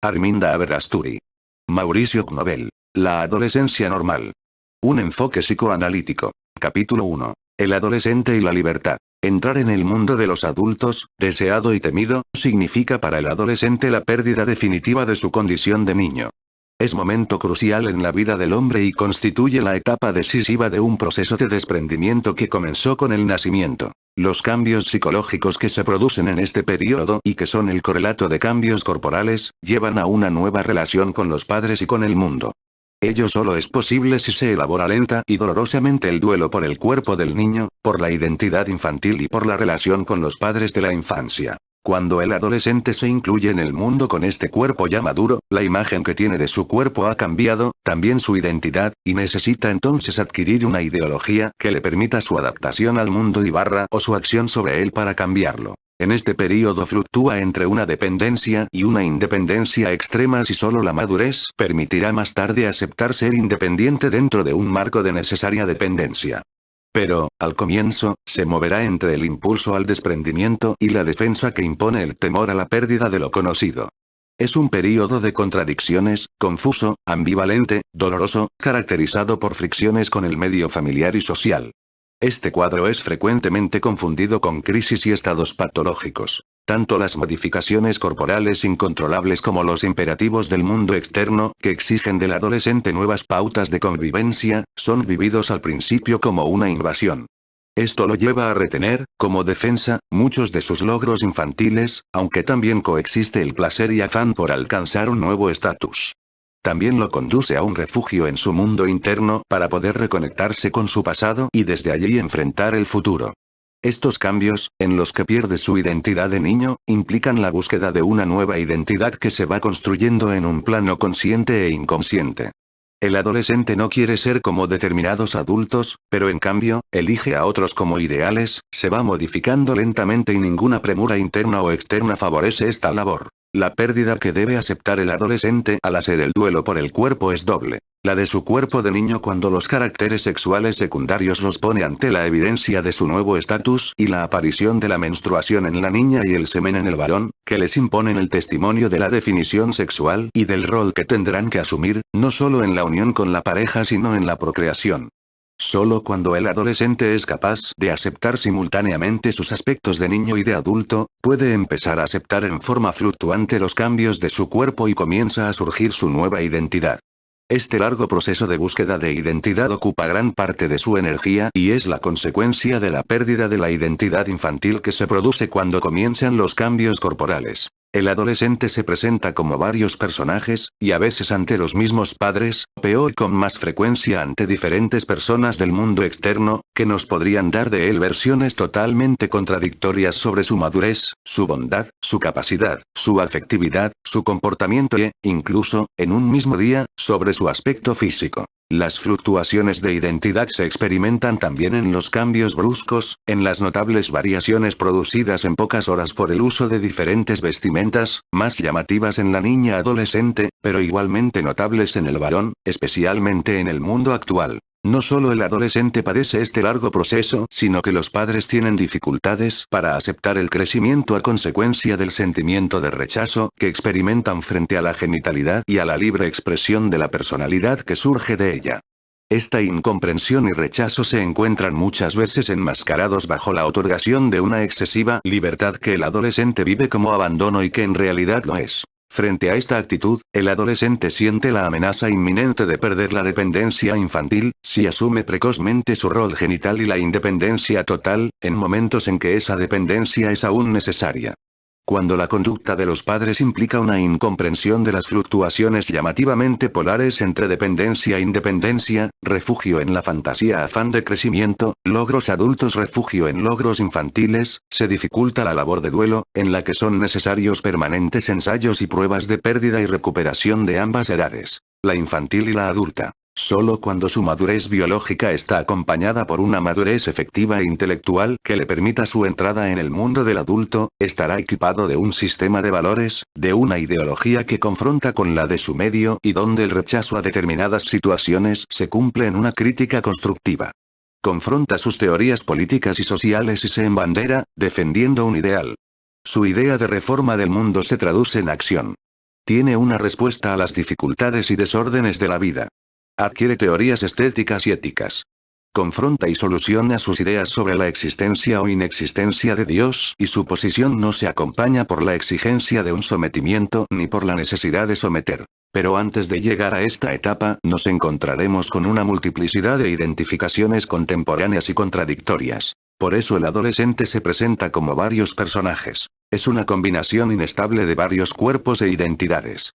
Arminda Aberasturi. Mauricio Knobel. La adolescencia normal. Un enfoque psicoanalítico. Capítulo 1. El adolescente y la libertad. Entrar en el mundo de los adultos, deseado y temido, significa para el adolescente la pérdida definitiva de su condición de niño. Es momento crucial en la vida del hombre y constituye la etapa decisiva de un proceso de desprendimiento que comenzó con el nacimiento. Los cambios psicológicos que se producen en este periodo y que son el correlato de cambios corporales, llevan a una nueva relación con los padres y con el mundo. Ello solo es posible si se elabora lenta y dolorosamente el duelo por el cuerpo del niño, por la identidad infantil y por la relación con los padres de la infancia. Cuando el adolescente se incluye en el mundo con este cuerpo ya maduro, la imagen que tiene de su cuerpo ha cambiado, también su identidad, y necesita entonces adquirir una ideología que le permita su adaptación al mundo o su acción sobre él para cambiarlo. En este periodo fluctúa entre una dependencia y una independencia extremas y solo la madurez permitirá más tarde aceptar ser independiente dentro de un marco de necesaria dependencia. Pero, al comienzo, se moverá entre el impulso al desprendimiento y la defensa que impone el temor a la pérdida de lo conocido. Es un período de contradicciones, confuso, ambivalente, doloroso, caracterizado por fricciones con el medio familiar y social. Este cuadro es frecuentemente confundido con crisis y estados patológicos. Tanto las modificaciones corporales incontrolables como los imperativos del mundo externo, que exigen del adolescente nuevas pautas de convivencia, son vividos al principio como una invasión. Esto lo lleva a retener, como defensa, muchos de sus logros infantiles, aunque también coexiste el placer y afán por alcanzar un nuevo estatus. También lo conduce a un refugio en su mundo interno para poder reconectarse con su pasado y desde allí enfrentar el futuro. Estos cambios, en los que pierde su identidad de niño, implican la búsqueda de una nueva identidad que se va construyendo en un plano consciente e inconsciente. El adolescente no quiere ser como determinados adultos, pero en cambio, elige a otros como ideales, se va modificando lentamente y ninguna premura interna o externa favorece esta labor. La pérdida que debe aceptar el adolescente al hacer el duelo por el cuerpo es doble. La de su cuerpo de niño cuando los caracteres sexuales secundarios los pone ante la evidencia de su nuevo estatus y la aparición de la menstruación en la niña y el semen en el varón, que les imponen el testimonio de la definición sexual y del rol que tendrán que asumir, no solo en la unión con la pareja sino en la procreación. Solo cuando el adolescente es capaz de aceptar simultáneamente sus aspectos de niño y de adulto, puede empezar a aceptar en forma fluctuante los cambios de su cuerpo y comienza a surgir su nueva identidad. Este largo proceso de búsqueda de identidad ocupa gran parte de su energía y es la consecuencia de la pérdida de la identidad infantil que se produce cuando comienzan los cambios corporales. El adolescente se presenta como varios personajes, y a veces ante los mismos padres, peor con más frecuencia ante diferentes personas del mundo externo, que nos podrían dar de él versiones totalmente contradictorias sobre su madurez, su bondad, su capacidad, su afectividad, su comportamiento y, incluso, en un mismo día, sobre su aspecto físico. Las fluctuaciones de identidad se experimentan también en los cambios bruscos, en las notables variaciones producidas en pocas horas por el uso de diferentes vestimentas, más llamativas en la niña adolescente, pero igualmente notables en el varón, especialmente en el mundo actual. No solo el adolescente padece este largo proceso, sino que los padres tienen dificultades para aceptar el crecimiento a consecuencia del sentimiento de rechazo que experimentan frente a la genitalidad y a la libre expresión de la personalidad que surge de ella. Esta incomprensión y rechazo se encuentran muchas veces enmascarados bajo la otorgación de una excesiva libertad que el adolescente vive como abandono y que en realidad lo es. Frente a esta actitud, el adolescente siente la amenaza inminente de perder la dependencia infantil, si asume precozmente su rol genital y la independencia total, en momentos en que esa dependencia es aún necesaria. Cuando la conducta de los padres implica una incomprensión de las fluctuaciones llamativamente polares entre dependencia e independencia, refugio en la fantasía afán de crecimiento, logros adultos refugio en logros infantiles, se dificulta la labor de duelo, en la que son necesarios permanentes ensayos y pruebas de pérdida y recuperación de ambas edades, la infantil y la adulta. Solo cuando su madurez biológica está acompañada por una madurez efectiva e intelectual que le permita su entrada en el mundo del adulto, estará equipado de un sistema de valores, de una ideología que confronta con la de su medio y donde el rechazo a determinadas situaciones se cumple en una crítica constructiva. Confronta sus teorías políticas y sociales y se embandera, defendiendo un ideal. Su idea de reforma del mundo se traduce en acción. Tiene una respuesta a las dificultades y desórdenes de la vida. Adquiere teorías estéticas y éticas. Confronta y soluciona sus ideas sobre la existencia o inexistencia de Dios, y su posición no se acompaña por la exigencia de un sometimiento ni por la necesidad de someter. Pero antes de llegar a esta etapa, nos encontraremos con una multiplicidad de identificaciones contemporáneas y contradictorias. Por eso el adolescente se presenta como varios personajes. Es una combinación inestable de varios cuerpos e identidades.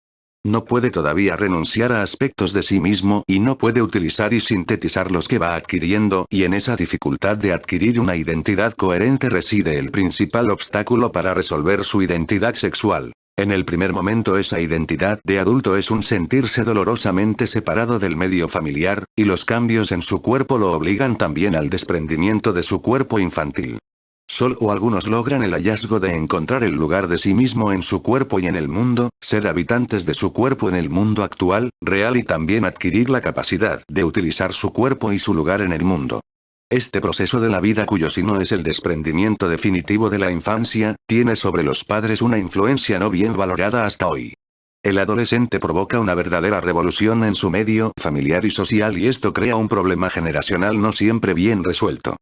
No puede todavía renunciar a aspectos de sí mismo y no puede utilizar y sintetizar los que va adquiriendo, y en esa dificultad de adquirir una identidad coherente reside el principal obstáculo para resolver su identidad sexual. En el primer momento esa identidad de adulto es un sentirse dolorosamente separado del medio familiar, y los cambios en su cuerpo lo obligan también al desprendimiento de su cuerpo infantil. Solo algunos logran el hallazgo de encontrar el lugar de sí mismo en su cuerpo y en el mundo, ser habitantes de su cuerpo en el mundo actual, real, y también adquirir la capacidad de utilizar su cuerpo y su lugar en el mundo. Este proceso de la vida, cuyo sino es el desprendimiento definitivo de la infancia, tiene sobre los padres una influencia no bien valorada hasta hoy. El adolescente provoca una verdadera revolución en su medio familiar y social, y esto crea un problema generacional no siempre bien resuelto.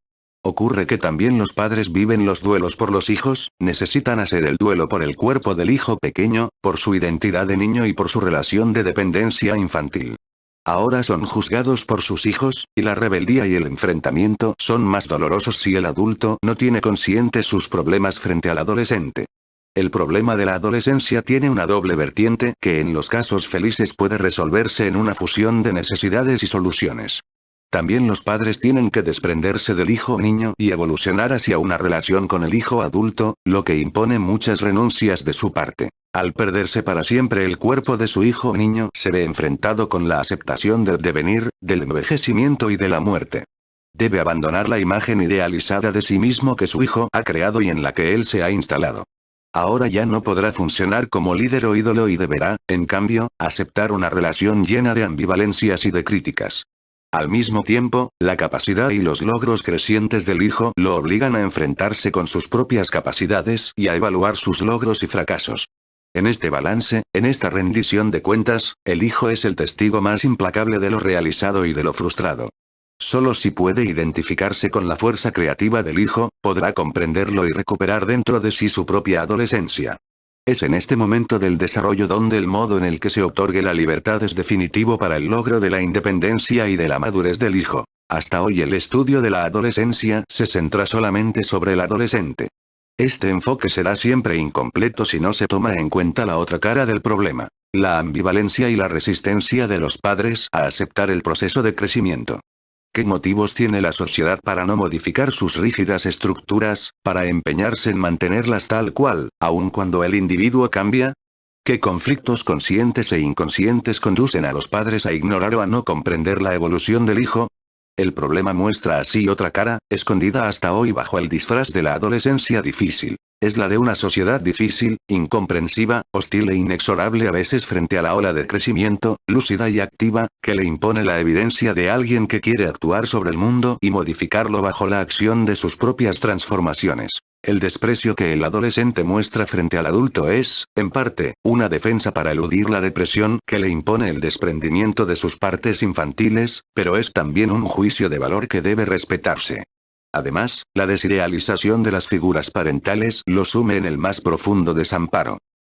Ocurre que también los padres viven los duelos por los hijos, necesitan hacer el duelo por el cuerpo del hijo pequeño, por su identidad de niño y por su relación de dependencia infantil. Ahora son juzgados por sus hijos, y la rebeldía y el enfrentamiento son más dolorosos si el adulto no tiene conscientes sus problemas frente al adolescente. El problema de la adolescencia tiene una doble vertiente que en los casos felices puede resolverse en una fusión de necesidades y soluciones. También los padres tienen que desprenderse del hijo niño y evolucionar hacia una relación con el hijo adulto, lo que impone muchas renuncias de su parte. Al perderse para siempre el cuerpo de su hijo niño, se ve enfrentado con la aceptación del devenir, del envejecimiento y de la muerte. Debe abandonar la imagen idealizada de sí mismo que su hijo ha creado y en la que él se ha instalado. Ahora ya no podrá funcionar como líder o ídolo y deberá, en cambio, aceptar una relación llena de ambivalencias y de críticas. Al mismo tiempo, la capacidad y los logros crecientes del hijo lo obligan a enfrentarse con sus propias capacidades y a evaluar sus logros y fracasos. En este balance, en esta rendición de cuentas, el hijo es el testigo más implacable de lo realizado y de lo frustrado. Solo si puede identificarse con la fuerza creativa del hijo, podrá comprenderlo y recuperar dentro de sí su propia adolescencia. Es en este momento del desarrollo donde el modo en el que se otorgue la libertad es definitivo para el logro de la independencia y de la madurez del hijo. Hasta hoy el estudio de la adolescencia se centra solamente sobre el adolescente. Este enfoque será siempre incompleto si no se toma en cuenta la otra cara del problema, la ambivalencia y la resistencia de los padres a aceptar el proceso de crecimiento. ¿Qué motivos tiene la sociedad para no modificar sus rígidas estructuras, para empeñarse en mantenerlas tal cual, aun cuando el individuo cambia? ¿Qué conflictos conscientes e inconscientes conducen a los padres a ignorar o a no comprender la evolución del hijo? El problema muestra así otra cara, escondida hasta hoy bajo el disfraz de la adolescencia difícil. Es la de una sociedad difícil, incomprensiva, hostil e inexorable a veces frente a la ola de crecimiento, lúcida y activa, que le impone la evidencia de alguien que quiere actuar sobre el mundo y modificarlo bajo la acción de sus propias transformaciones. El desprecio que el adolescente muestra frente al adulto es, en parte, una defensa para eludir la depresión que le impone el desprendimiento de sus partes infantiles, pero es también un juicio de valor que debe respetarse. Además, la desidealización de las figuras parentales lo sume en el más profundo desamparo.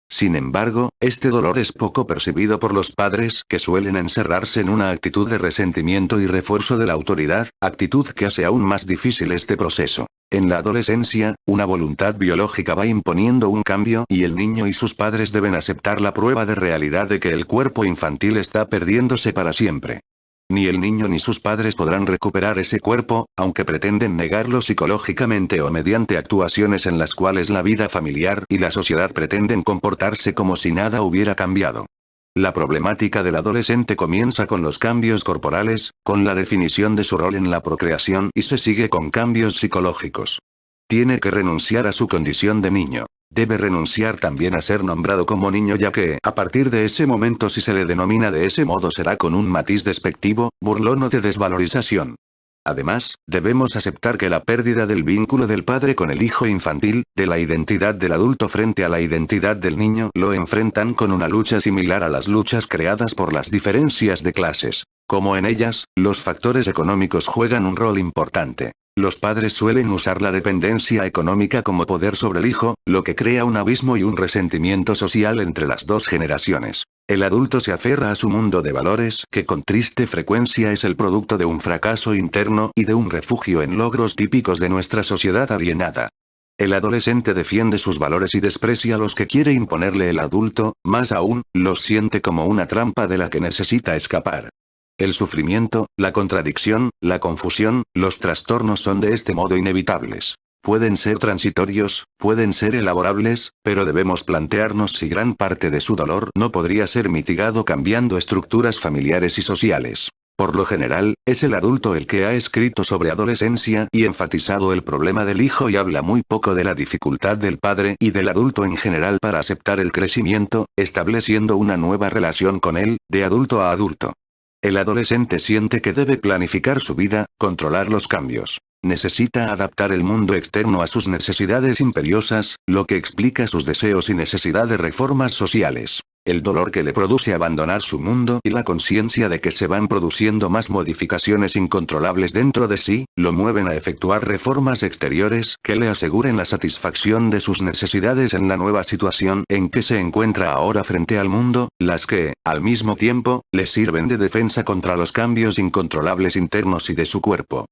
Sin embargo, este dolor es poco percibido por los padres que suelen encerrarse en una actitud de resentimiento y refuerzo de la autoridad, actitud que hace aún más difícil este proceso. En la adolescencia, una voluntad biológica va imponiendo un cambio y el niño y sus padres deben aceptar la prueba de realidad de que el cuerpo infantil está perdiéndose para siempre. Ni el niño ni sus padres podrán recuperar ese cuerpo, aunque pretenden negarlo psicológicamente o mediante actuaciones en las cuales la vida familiar y la sociedad pretenden comportarse como si nada hubiera cambiado. La problemática del adolescente comienza con los cambios corporales, con la definición de su rol en la procreación y se sigue con cambios psicológicos. Tiene que renunciar a su condición de niño. Debe renunciar también a ser nombrado como niño, ya que, a partir de ese momento, si se le denomina de ese modo será con un matiz despectivo, burlón o de desvalorización. Además, debemos aceptar que la pérdida del vínculo del padre con el hijo infantil, de la identidad del adulto frente a la identidad del niño, lo enfrentan con una lucha similar a las luchas creadas por las diferencias de clases. Como en ellas, los factores económicos juegan un rol importante. Los padres suelen usar la dependencia económica como poder sobre el hijo, lo que crea un abismo y un resentimiento social entre las dos generaciones. El adulto se aferra a su mundo de valores que con triste frecuencia es el producto de un fracaso interno y de un refugio en logros típicos de nuestra sociedad alienada. El adolescente defiende sus valores y desprecia los que quiere imponerle el adulto, más aún, los siente como una trampa de la que necesita escapar. El sufrimiento, la contradicción, la confusión, los trastornos son de este modo inevitables. Pueden ser transitorios, pueden ser elaborables, pero debemos plantearnos si gran parte de su dolor no podría ser mitigado cambiando estructuras familiares y sociales. Por lo general, es el adulto el que ha escrito sobre adolescencia y enfatizado el problema del hijo y habla muy poco de la dificultad del padre y del adulto en general para aceptar el crecimiento, estableciendo una nueva relación con él, de adulto a adulto. El adolescente siente que debe planificar su vida, controlar los cambios. Necesita adaptar el mundo externo a sus necesidades imperiosas, lo que explica sus deseos y necesidad de reformas sociales. El dolor que le produce abandonar su mundo y la conciencia de que se van produciendo más modificaciones incontrolables dentro de sí, lo mueven a efectuar reformas exteriores que le aseguren la satisfacción de sus necesidades en la nueva situación en que se encuentra ahora frente al mundo, las que, al mismo tiempo, le sirven de defensa contra los cambios incontrolables internos y de su cuerpo.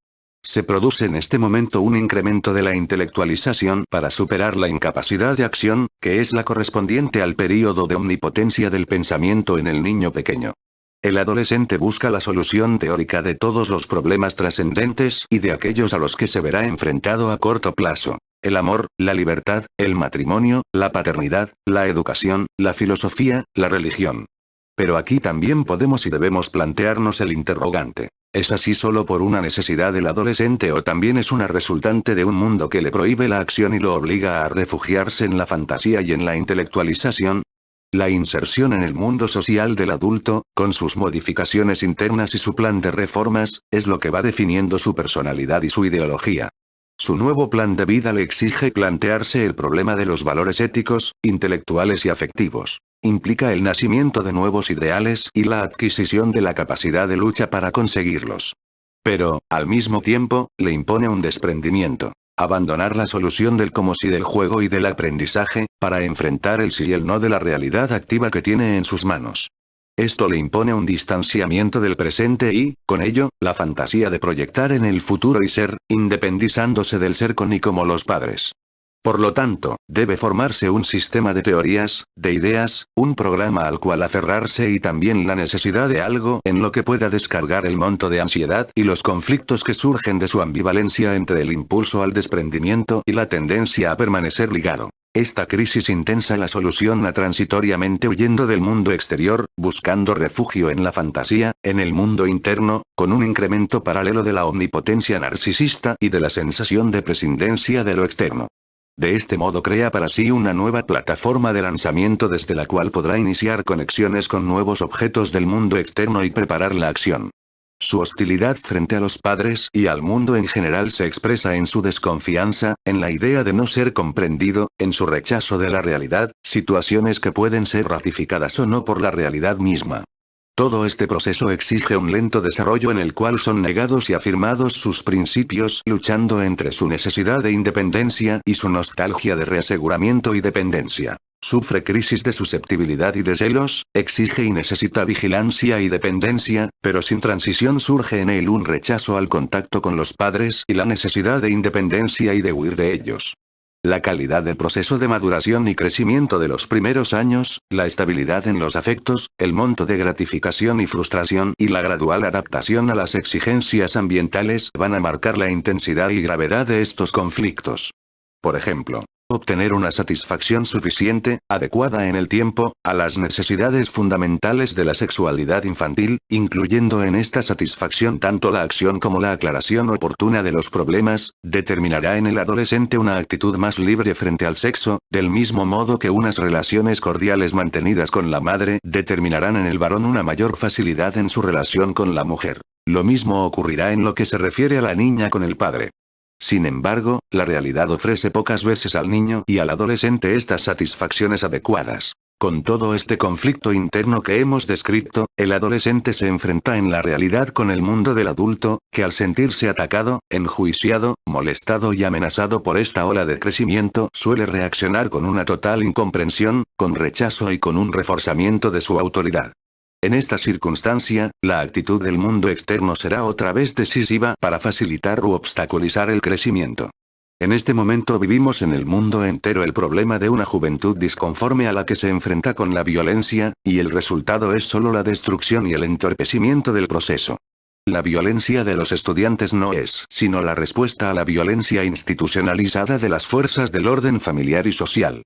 Se produce en este momento un incremento de la intelectualización para superar la incapacidad de acción, que es la correspondiente al período de omnipotencia del pensamiento en el niño pequeño. El adolescente busca la solución teórica de todos los problemas trascendentes y de aquellos a los que se verá enfrentado a corto plazo. El amor, la libertad, el matrimonio, la paternidad, la educación, la filosofía, la religión. Pero aquí también podemos y debemos plantearnos el interrogante. ¿Es así solo por una necesidad del adolescente o también es una resultante de un mundo que le prohíbe la acción y lo obliga a refugiarse en la fantasía y en la intelectualización? La inserción en el mundo social del adulto, con sus modificaciones internas y su plan de reformas, es lo que va definiendo su personalidad y su ideología. Su nuevo plan de vida le exige plantearse el problema de los valores éticos, intelectuales y afectivos. Implica el nacimiento de nuevos ideales y la adquisición de la capacidad de lucha para conseguirlos. Pero, al mismo tiempo, le impone un desprendimiento. Abandonar la solución del cómo sí del juego y del aprendizaje, para enfrentar el sí y el no de la realidad activa que tiene en sus manos. Esto le impone un distanciamiento del presente y, con ello, la fantasía de proyectar en el futuro y ser, independizándose del ser con y como los padres. Por lo tanto, debe formarse un sistema de teorías, de ideas, un programa al cual aferrarse y también la necesidad de algo en lo que pueda descargar el monto de ansiedad y los conflictos que surgen de su ambivalencia entre el impulso al desprendimiento y la tendencia a permanecer ligado. Esta crisis intensa la soluciona transitoriamente huyendo del mundo exterior, buscando refugio en la fantasía, en el mundo interno, con un incremento paralelo de la omnipotencia narcisista y de la sensación de prescindencia de lo externo. De este modo crea para sí una nueva plataforma de lanzamiento desde la cual podrá iniciar conexiones con nuevos objetos del mundo externo y preparar la acción. Su hostilidad frente a los padres y al mundo en general se expresa en su desconfianza, en la idea de no ser comprendido, en su rechazo de la realidad, situaciones que pueden ser ratificadas o no por la realidad misma. Todo este proceso exige un lento desarrollo en el cual son negados y afirmados sus principios, luchando entre su necesidad de independencia y su nostalgia de reaseguramiento y dependencia. Sufre crisis de susceptibilidad y de celos, exige y necesita vigilancia y dependencia, pero sin transición surge en él un rechazo al contacto con los padres y la necesidad de independencia y de huir de ellos. La calidad del proceso de maduración y crecimiento de los primeros años, la estabilidad en los afectos, el monto de gratificación y frustración y la gradual adaptación a las exigencias ambientales van a marcar la intensidad y gravedad de estos conflictos. Por ejemplo, Obtener una satisfacción suficiente, adecuada en el tiempo, a las necesidades fundamentales de la sexualidad infantil, incluyendo en esta satisfacción tanto la acción como la aclaración oportuna de los problemas, determinará en el adolescente una actitud más libre frente al sexo, del mismo modo que unas relaciones cordiales mantenidas con la madre determinarán en el varón una mayor facilidad en su relación con la mujer. Lo mismo ocurrirá en lo que se refiere a la niña con el padre. Sin embargo, la realidad ofrece pocas veces al niño y al adolescente estas satisfacciones adecuadas. Con todo este conflicto interno que hemos descrito, el adolescente se enfrenta en la realidad con el mundo del adulto, que al sentirse atacado, enjuiciado, molestado y amenazado por esta ola de crecimiento suele reaccionar con una total incomprensión, con rechazo y con un reforzamiento de su autoridad. En esta circunstancia, la actitud del mundo externo será otra vez decisiva para facilitar u obstaculizar el crecimiento. En este momento vivimos en el mundo entero el problema de una juventud disconforme a la que se enfrenta con la violencia, y el resultado es solo la destrucción y el entorpecimiento del proceso. La violencia de los estudiantes no es sino la respuesta a la violencia institucionalizada de las fuerzas del orden familiar y social.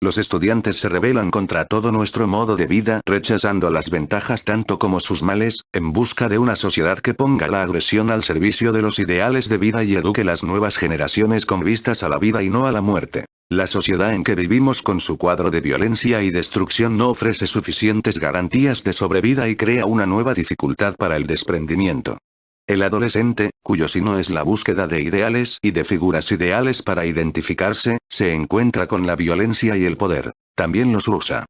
Los estudiantes se rebelan contra todo nuestro modo de vida, rechazando las ventajas tanto como sus males, en busca de una sociedad que ponga la agresión al servicio de los ideales de vida y eduque las nuevas generaciones con vistas a la vida y no a la muerte. La sociedad en que vivimos con su cuadro de violencia y destrucción no ofrece suficientes garantías de sobrevida y crea una nueva dificultad para el desprendimiento. El adolescente, cuyo sino es la búsqueda de ideales y de figuras ideales para identificarse, se encuentra con la violencia y el poder. También los usa.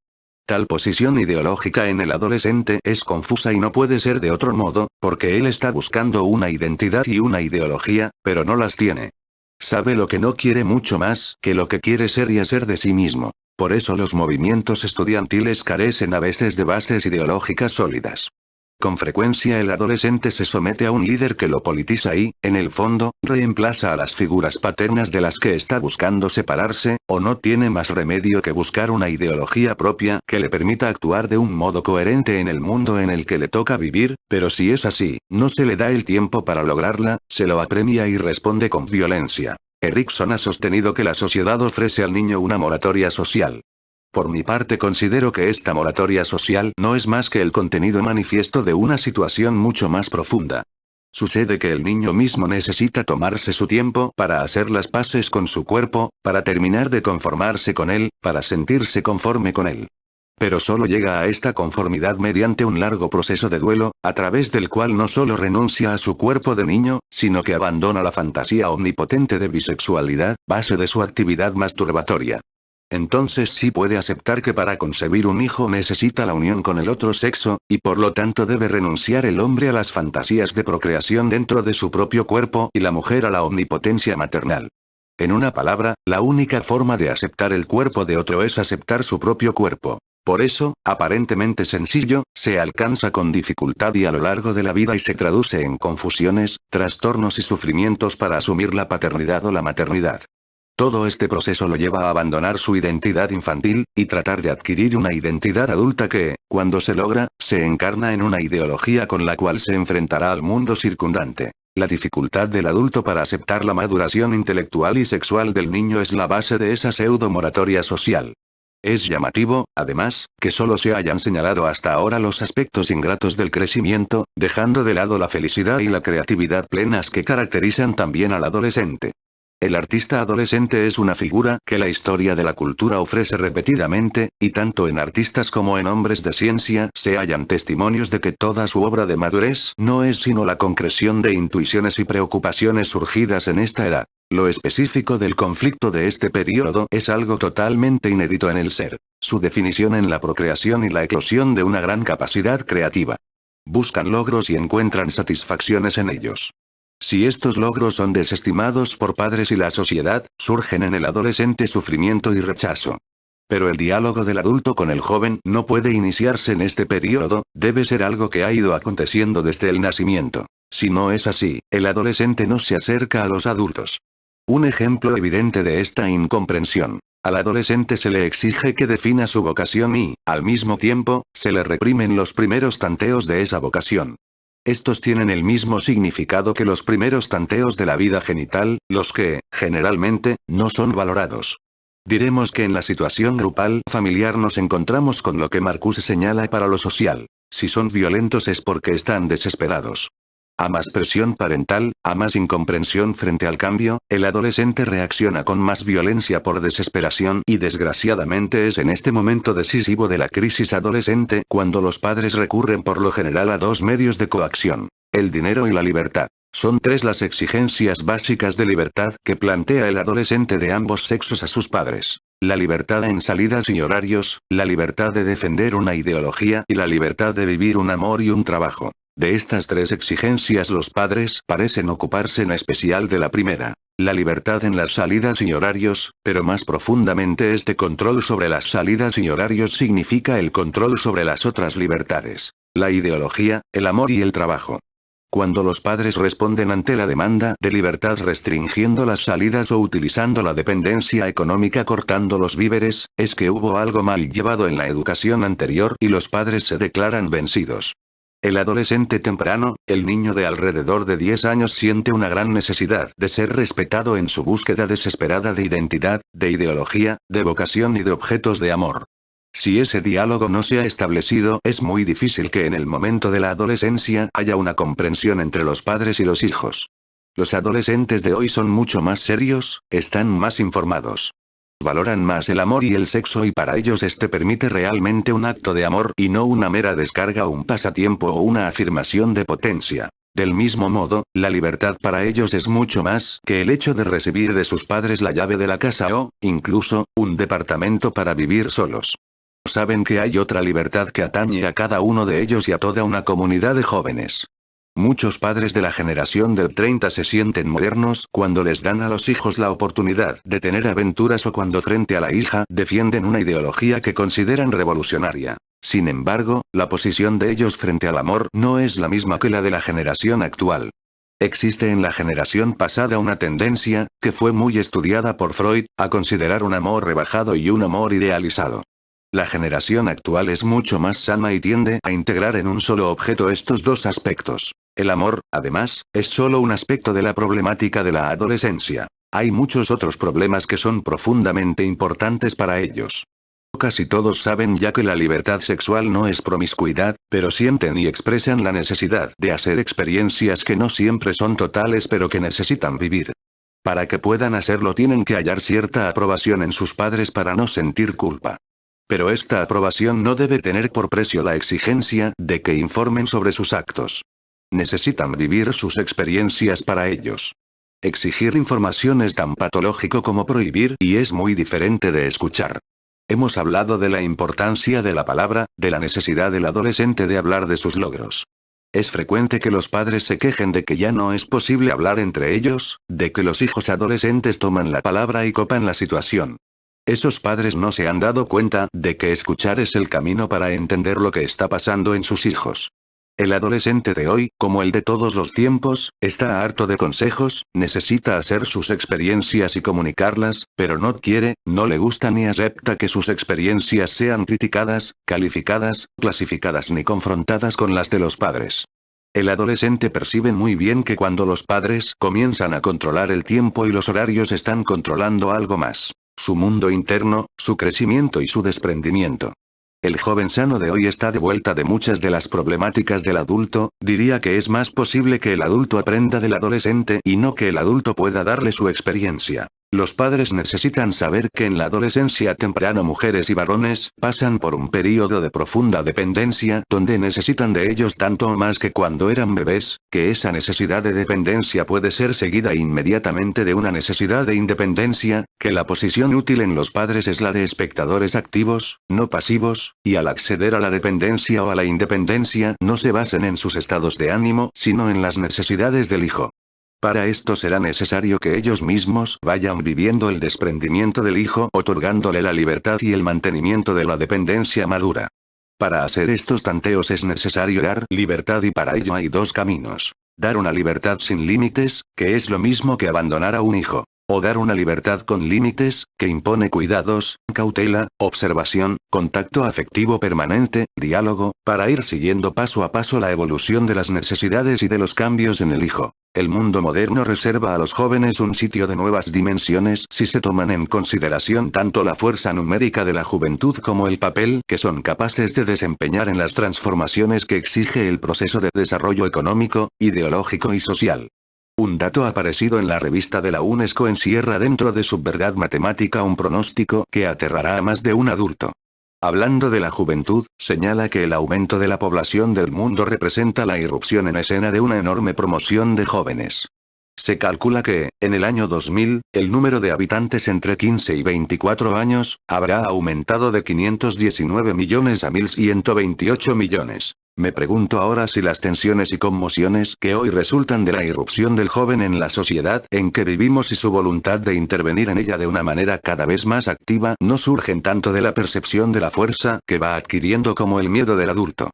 Tal posición ideológica en el adolescente es confusa y no puede ser de otro modo, porque él está buscando una identidad y una ideología, pero no las tiene. Sabe lo que no quiere mucho más que lo que quiere ser y hacer de sí mismo. Por eso los movimientos estudiantiles carecen a veces de bases ideológicas sólidas. Con frecuencia el adolescente se somete a un líder que lo politiza y, en el fondo, reemplaza a las figuras paternas de las que está buscando separarse, o no tiene más remedio que buscar una ideología propia que le permita actuar de un modo coherente en el mundo en el que le toca vivir, pero si es así, no se le da el tiempo para lograrla, se lo apremia y responde con violencia. Erikson ha sostenido que la sociedad ofrece al niño una moratoria social. Por mi parte considero que esta moratoria social no es más que el contenido manifiesto de una situación mucho más profunda. Sucede que el niño mismo necesita tomarse su tiempo para hacer las paces con su cuerpo, para terminar de conformarse con él, para sentirse conforme con él. Pero solo llega a esta conformidad mediante un largo proceso de duelo, a través del cual no solo renuncia a su cuerpo de niño, sino que abandona la fantasía omnipotente de bisexualidad, base de su actividad masturbatoria. Entonces sí puede aceptar que para concebir un hijo necesita la unión con el otro sexo, y por lo tanto debe renunciar el hombre a las fantasías de procreación dentro de su propio cuerpo y la mujer a la omnipotencia maternal. En una palabra, la única forma de aceptar el cuerpo de otro es aceptar su propio cuerpo. Por eso, aparentemente sencillo, se alcanza con dificultad y a lo largo de la vida y se traduce en confusiones, trastornos y sufrimientos para asumir la paternidad o la maternidad. Todo este proceso lo lleva a abandonar su identidad infantil, y tratar de adquirir una identidad adulta que, cuando se logra, se encarna en una ideología con la cual se enfrentará al mundo circundante. La dificultad del adulto para aceptar la maduración intelectual y sexual del niño es la base de esa pseudo-moratoria social. Es llamativo, además, que solo se hayan señalado hasta ahora los aspectos ingratos del crecimiento, dejando de lado la felicidad y la creatividad plenas que caracterizan también al adolescente. El artista adolescente es una figura que la historia de la cultura ofrece repetidamente, y tanto en artistas como en hombres de ciencia se hallan testimonios de que toda su obra de madurez no es sino la concreción de intuiciones y preocupaciones surgidas en esta edad. Lo específico del conflicto de este periodo es algo totalmente inédito en el ser, su definición en la procreación y la eclosión de una gran capacidad creativa. Buscan logros y encuentran satisfacciones en ellos. Si estos logros son desestimados por padres y la sociedad, surgen en el adolescente sufrimiento y rechazo. Pero el diálogo del adulto con el joven no puede iniciarse en este periodo, debe ser algo que ha ido aconteciendo desde el nacimiento. Si no es así, el adolescente no se acerca a los adultos. Un ejemplo evidente de esta incomprensión. Al adolescente se le exige que defina su vocación y, al mismo tiempo, se le reprimen los primeros tanteos de esa vocación. Estos tienen el mismo significado que los primeros tanteos de la vida genital, los que, generalmente, no son valorados. Diremos que en la situación grupal familiar nos encontramos con lo que Marcuse señala para lo social. Si son violentos es porque están desesperados. A más presión parental, a más incomprensión frente al cambio, el adolescente reacciona con más violencia por desesperación y desgraciadamente es en este momento decisivo de la crisis adolescente cuando los padres recurren por lo general a dos medios de coacción: el dinero y la libertad. Son tres las exigencias básicas de libertad que plantea el adolescente de ambos sexos a sus padres: la libertad en salidas y horarios, la libertad de defender una ideología y la libertad de vivir un amor y un trabajo. De estas tres exigencias los padres parecen ocuparse en especial de la primera, la libertad en las salidas y horarios, pero más profundamente este control sobre las salidas y horarios significa el control sobre las otras libertades: la ideología, el amor y el trabajo. Cuando los padres responden ante la demanda de libertad restringiendo las salidas o utilizando la dependencia económica cortando los víveres, es que hubo algo mal llevado en la educación anterior y los padres se declaran vencidos. El adolescente temprano, el niño de alrededor de 10 años siente una gran necesidad de ser respetado en su búsqueda desesperada de identidad, de ideología, de vocación y de objetos de amor. Si ese diálogo no se ha establecido, es muy difícil que en el momento de la adolescencia haya una comprensión entre los padres y los hijos. Los adolescentes de hoy son mucho más serios, están más informados. Valoran más el amor y el sexo y para ellos este permite realmente un acto de amor y no una mera descarga o un pasatiempo o una afirmación de potencia. Del mismo modo, la libertad para ellos es mucho más que el hecho de recibir de sus padres la llave de la casa o, incluso, un departamento para vivir solos. Saben que hay otra libertad que atañe a cada uno de ellos y a toda una comunidad de jóvenes. Muchos padres de la generación del 30 se sienten modernos cuando les dan a los hijos la oportunidad de tener aventuras o cuando frente a la hija defienden una ideología que consideran revolucionaria. Sin embargo, la posición de ellos frente al amor no es la misma que la de la generación actual. Existe en la generación pasada una tendencia, que fue muy estudiada por Freud, a considerar un amor rebajado y un amor idealizado. La generación actual es mucho más sana y tiende a integrar en un solo objeto estos dos aspectos. El amor, además, es solo un aspecto de la problemática de la adolescencia. Hay muchos otros problemas que son profundamente importantes para ellos. Casi todos saben ya que la libertad sexual no es promiscuidad, pero sienten y expresan la necesidad de hacer experiencias que no siempre son totales pero que necesitan vivir. Para que puedan hacerlo tienen que hallar cierta aprobación en sus padres para no sentir culpa. Pero esta aprobación no debe tener por precio la exigencia de que informen sobre sus actos. Necesitan vivir sus experiencias para ellos. Exigir información es tan patológico como prohibir y es muy diferente de escuchar. Hemos hablado de la importancia de la palabra, de la necesidad del adolescente de hablar de sus logros. Es frecuente que los padres se quejen de que ya no es posible hablar entre ellos, de que los hijos adolescentes toman la palabra y copan la situación. Esos padres no se han dado cuenta de que escuchar es el camino para entender lo que está pasando en sus hijos. El adolescente de hoy, como el de todos los tiempos, está harto de consejos, necesita hacer sus experiencias y comunicarlas, pero no quiere, no le gusta ni acepta que sus experiencias sean criticadas, calificadas, clasificadas ni confrontadas con las de los padres. El adolescente percibe muy bien que cuando los padres comienzan a controlar el tiempo y los horarios están controlando algo más: su mundo interno, su crecimiento y su desprendimiento. El joven sano de hoy está de vuelta de muchas de las problemáticas del adulto, diría que es más posible que el adulto aprenda del adolescente y no que el adulto pueda darle su experiencia. Los padres necesitan saber que en la adolescencia temprana mujeres y varones pasan por un período de profunda dependencia donde necesitan de ellos tanto o más que cuando eran bebés, que esa necesidad de dependencia puede ser seguida inmediatamente de una necesidad de independencia, que la posición útil en los padres es la de espectadores activos, no pasivos, y al acceder a la dependencia o a la independencia no se basen en sus estados de ánimo, sino en las necesidades del hijo. Para esto será necesario que ellos mismos vayan viviendo el desprendimiento del hijo, otorgándole la libertad y el mantenimiento de la dependencia madura. Para hacer estos tanteos es necesario dar libertad y para ello hay dos caminos. Dar una libertad sin límites, que es lo mismo que abandonar a un hijo. O dar una libertad con límites, que impone cuidados, cautela, observación, contacto afectivo permanente, diálogo, para ir siguiendo paso a paso la evolución de las necesidades y de los cambios en el hijo. El mundo moderno reserva a los jóvenes un sitio de nuevas dimensiones si se toman en consideración tanto la fuerza numérica de la juventud como el papel que son capaces de desempeñar en las transformaciones que exige el proceso de desarrollo económico, ideológico y social. Un dato aparecido en la revista de la UNESCO encierra dentro de su verdad matemática un pronóstico que aterrará a más de un adulto. Hablando de la juventud, señala que el aumento de la población del mundo representa la irrupción en escena de una enorme promoción de jóvenes. Se calcula que, en el año 2000, el número de habitantes entre 15 y 24 años, habrá aumentado de 519 millones a 1.128 millones. Me pregunto ahora si las tensiones y conmociones que hoy resultan de la irrupción del joven en la sociedad en que vivimos y su voluntad de intervenir en ella de una manera cada vez más activa no surgen tanto de la percepción de la fuerza que va adquiriendo como el miedo del adulto.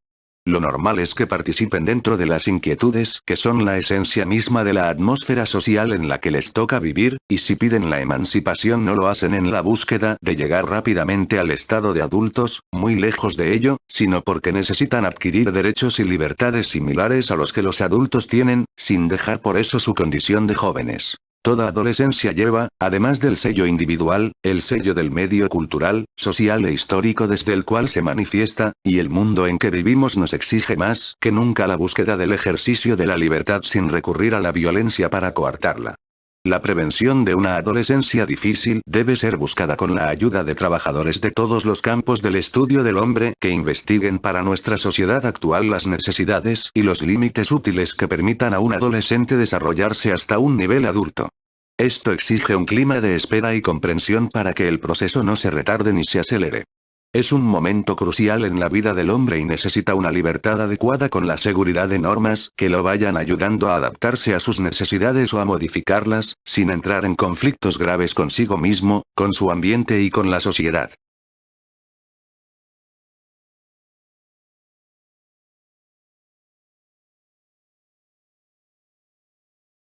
Lo normal es que participen dentro de las inquietudes que son la esencia misma de la atmósfera social en la que les toca vivir, y si piden la emancipación no lo hacen en la búsqueda de llegar rápidamente al estado de adultos, muy lejos de ello, sino porque necesitan adquirir derechos y libertades similares a los que los adultos tienen, sin dejar por eso su condición de jóvenes. Toda adolescencia lleva, además del sello individual, el sello del medio cultural, social e histórico desde el cual se manifiesta, y el mundo en que vivimos nos exige más que nunca la búsqueda del ejercicio de la libertad sin recurrir a la violencia para coartarla. La prevención de una adolescencia difícil debe ser buscada con la ayuda de trabajadores de todos los campos del estudio del hombre que investiguen para nuestra sociedad actual las necesidades y los límites útiles que permitan a un adolescente desarrollarse hasta un nivel adulto. Esto exige un clima de espera y comprensión para que el proceso no se retarde ni se acelere. Es un momento crucial en la vida del hombre y necesita una libertad adecuada con la seguridad de normas que lo vayan ayudando a adaptarse a sus necesidades o a modificarlas, sin entrar en conflictos graves consigo mismo, con su ambiente y con la sociedad.